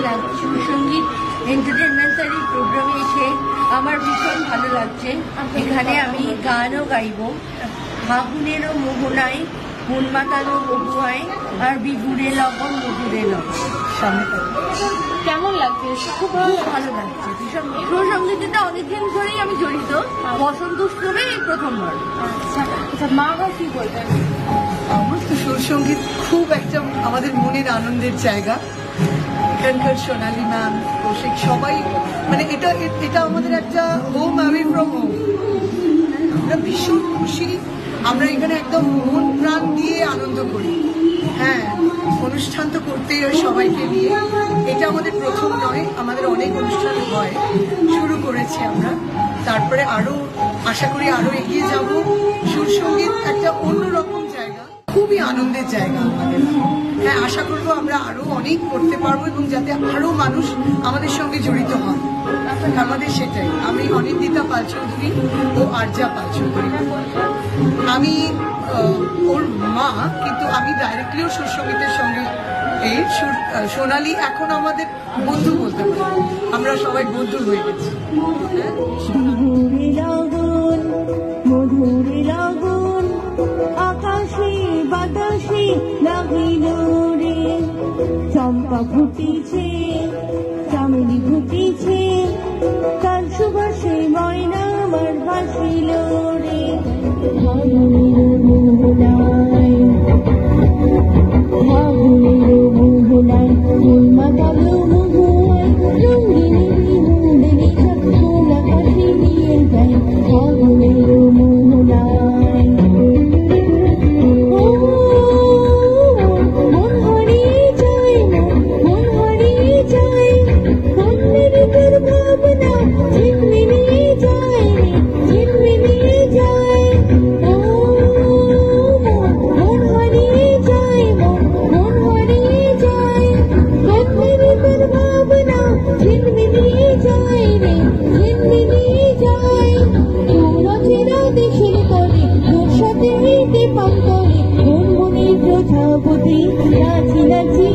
ভালো লাগছে। সুরসঙ্গীত এন্টারটেনমেন্টের এই প্রোগ্রামে এসে আমার ভীষণ ভালো লাগছে। এখানে আমি গানও গাইব, ফাগুনেরও মোহনায় মন মাতানো বহুয়ায় আর বিগুড়ে লবণ মধুরে লবণ সামনে। কেমন লাগছে? খুব ভালো লাগছে। ভীষণ সঙ্গীতটা অনেকদিন ধরেই আমি জড়িত, বসন্ত উৎসবে এই প্রথমবার। আচ্ছা, মা কি বলবেন? আমার তো সুরসঙ্গীত খুব একটা আমাদের মনের আনন্দের জায়গা। এখানকার সোনালী ম্যাম, কৌশিক সবাই, মানে এটা আমাদের একটা হোম অ্যাওয়ে ফ্রম হোম। আমরা ভীষণ খুশি, আমরা এখানে একদম মন প্রাণ দিয়ে আনন্দ করি। হ্যাঁ, অনুষ্ঠান তো করতেই হয় সবাইকে নিয়ে। এটা আমাদের প্রথম নয়, আমাদের অনেক অনুষ্ঠান হয়, শুরু করেছি আমরা। তারপরে আরো আশা করি আরো এগিয়ে যাব। সুরসঙ্গীত একটা অন্যরকম জায়গা, খুবই আনন্দের জায়গা আমাদের। হ্যাঁ, আশা করবো আমরা আরো অনেক করতে পারবো এবং যাতে আরো মানুষ আমাদের সঙ্গে জড়িত হন। আমাদের সেটাই। আমি অনিন্দিতা পাল চৌধুরী ও আরজা পাল চৌধুরী। আমি ওর মা, কিন্তু আমি ডাইরেক্টলিও সুরসঙ্গীতের সঙ্গে এই সোনালী এখন আমাদের বন্ধু বলতে পারি। আমরা সবাই বন্ধু হয়ে গেছি। আকাশে বাতাসে লাগিল রে, চম্পা ফুটিছে, চামেলি ফুটিছে, তার সুবাসে ময়না আমার ভাসিল রে। ফাগুনের মোহনায়, ফাগুনের মোহনায় মন মাতালো মহুয়ায়, রঙিনী মুন্ডনি ছাত্রলা কাশি দিয়ে যায়। ফাগুনের মোহনায় মন হারিয়ে যায়, মন হারিয়ে যায়, মনের তোর ভাবনা ঝিলমিলিয়ে যায়, ঝিলমিলিয়ে যায়। মন হারিয়ে যায়, মন হারিয়ে যায়, মনের তোর ভাবনা ঝিলমিলিয়ে যায় রে, ঝিলমিলিয়ে যায়। তোর অচেনা দেশের তরে তোর সাথে হইতে পাম করে, মন মনে প্রজাপতি নাচি নাচি